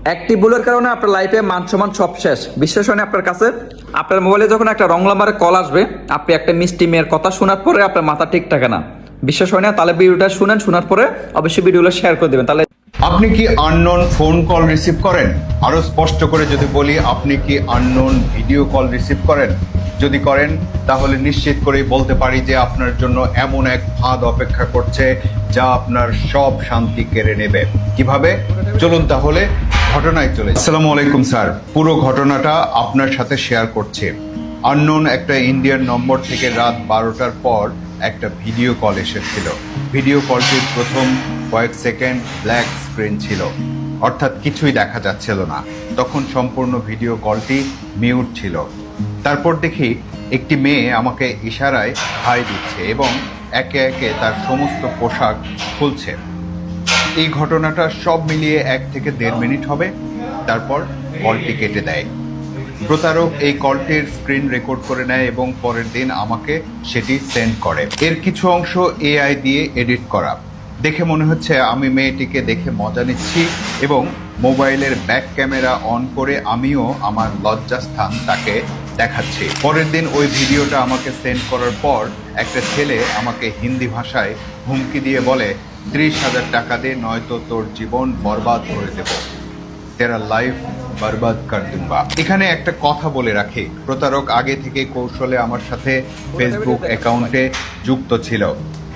একটি ভুলের কারণে আপনার লাইফে মান সম্মান সব শেষ। বিশ্বাস হয় না আপনার কাছে? আপনার মোবাইলে যখন একটা রং নাম্বারে কল আসবে, আপনি একটা মিষ্টি মেয়ের কথা শোনার পরে আপনার মাথা ঠিক থাকে না। বিশ্বাস হয় না? তাহলে ভিডিওটা শুনেন, শোনার পরে অবশ্যই ভিডিওগুলো শেয়ার করে দেবেন। তাহলে আপনি কি আননোন ফোন কল রিসিভ করেন? আরো স্পষ্ট করে যদি বলি, আপনি কি আননোন ভিডিও কল রিসিভ করেন? যদি করেন তাহলে নিশ্চিত করেই বলতে পারি যে আপনার জন্য এমন এক ফাঁদ অপেক্ষা করছে যা আপনার সব শান্তি কেড়ে নেবে। কিভাবে? চলুন তাহলে ঘটনায় চলে। আসসালামু আলাইকুম স্যার, পুরো ঘটনাটা আপনার সাথে শেয়ার করছি। আননোন একটা ইন্ডিয়ান নম্বর থেকে রাত 12টার পর একটা ভিডিও কল এসেছিল। ভিডিও কলটির প্রথম কয়েক সেকেন্ড ব্ল্যাক স্ক্রিন ছিল, অর্থাৎ কিছুই দেখা যাচ্ছিল না। তখন সম্পূর্ণ ভিডিও কলটি মিউট ছিল। তারপর দেখি একটি মেয়ে আমাকে ইশারায় হাই দিচ্ছে এবং একে একে তার সমস্ত পোশাক খুলছে। এই ঘটনাটা সব মিলিয়ে 1 থেকে 1.5 মিনিট হবে। তারপর কলটি কেটে দেয়। প্রতারক এই কলটির স্ক্রিন রেকর্ড করে নেয় এবং পরের দিন আমাকে সেটি সেন্ড করে। এর কিছু অংশ এআই দিয়ে এডিট করা। দেখে মনে হচ্ছে আমি মেয়েটিকে দেখে মজা নিচ্ছি এবং মোবাইলের ব্যাক ক্যামেরা অন করে আমিও আমার লজ্জাস্থান তাকে দেখাচ্ছি। পরের দিন ওই ভিডিওটা আমাকে সেন্ড করার পর একটা ছেলে আমাকে হিন্দি ভাষায় হুমকি দিয়ে বলে, 30,000 টাকা দে, নয়তো তোর জীবন বরবাদ করে দেব, তেরা লাইফ বরবাদ কর দুঙ্গা। এখানে একটা কথা বলে রাখি, প্রতারক আগে থেকে কৌশলে আমার সাথে ফেসবুক অ্যাকাউন্টে যুক্ত ছিল।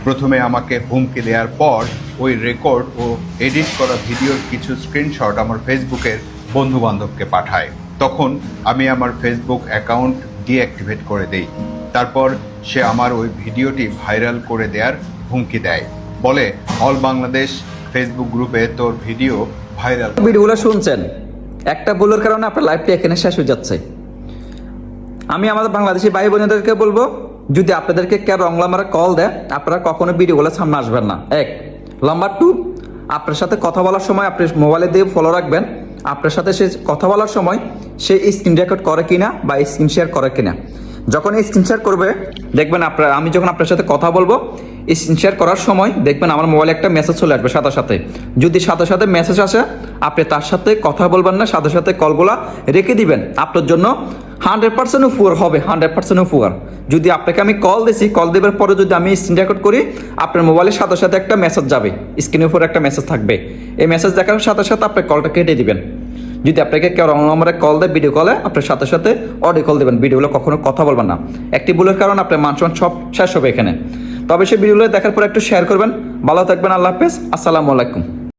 প্রথমে আমাকে হুমকি দেওয়ার পর ওই রেকর্ড ও এডিট করা ভিডিওর কিছু স্ক্রিনশট আমার ফেসবুকের বন্ধু বান্ধবকে পাঠায়। তখন আমি আমার ফেসবুক অ্যাকাউন্ট ডিঅ্যাক্টিভেট করে দেই। তারপর সে আমার ওই ভিডিওটি ভাইরাল করে দেওয়ার হুমকি দেয়, বলে অল বাংলাদেশ ফেসবুক গ্রুপে তোর ভিডিও ভাইরাল। ভিডিওগুলো শুনছেন, একটা ভুলের কারণে আপনার লাইফটা এখানে শেষ হয়ে যাচ্ছে। আমি আমাদের বাংলাদেশি ভাই বোনেদেরকে বলবো, যদি আপনাদেরকে কেউ রং নাম্বারে কল দেয়, আপনারা কখনো ভিডিওগুলো সামনে আসবেন না। 1 নাম্বার 2, আপনার সাথে কথা বলার সময় আপনি মোবাইলে দিয়ে ফলো রাখবেন আপনার সাথে সে কথা বলার সময় সে স্ক্রিন রেকর্ড করে কিনা বা স্ক্রিন শেয়ার করে কিনা। যখন স্ক্রিন শেয়ার করবে দেখবেন আমি যখন আপনার সাথে কথা বলবো, স্ক্রিন শেয়ার করার সময় দেখবেন আমার মোবাইলে একটা মেসেজ চলে আসবে সাথে সাথে। যদি সাথে সাথে মেসেজ আসে, আপনি তার সাথে কথা বলবেন না, সাথে সাথে কলগুলা রেখে দিবেন। আপনার জন্য 100% উপকার হবে, 100% উপকার। যদি আপনাকে আমি কল দিছি, কল দেওয়ার পরে যদি আমি স্ক্রিন রেকর্ড করি, আপনার মোবাইলের সাথে সাথে একটা মেসেজ যাবে, স্ক্রিনের উপর একটা মেসেজ থাকবে। এই মেসেজ দেখার সাথে সাথে আপনি কলটা কেটে দিবেন। যদি আপনাকে কেউ রং নম্বরে কল দেয়, ভিডিও কলে, আপনার সাথে সাথে অডিও কল দেবেন, ভিডিওগুলো কখনো কথা বলবেন না। একটি ভুলের কারণে আপনার মান সম্মান সব শেষ হবে এখানে। তবে সেই ভিডিওগুলো দেখার পর একটু শেয়ার করবেন। ভালো থাকবেন, আল্লাহ হাফেজ, আসসালামু আলাইকুম।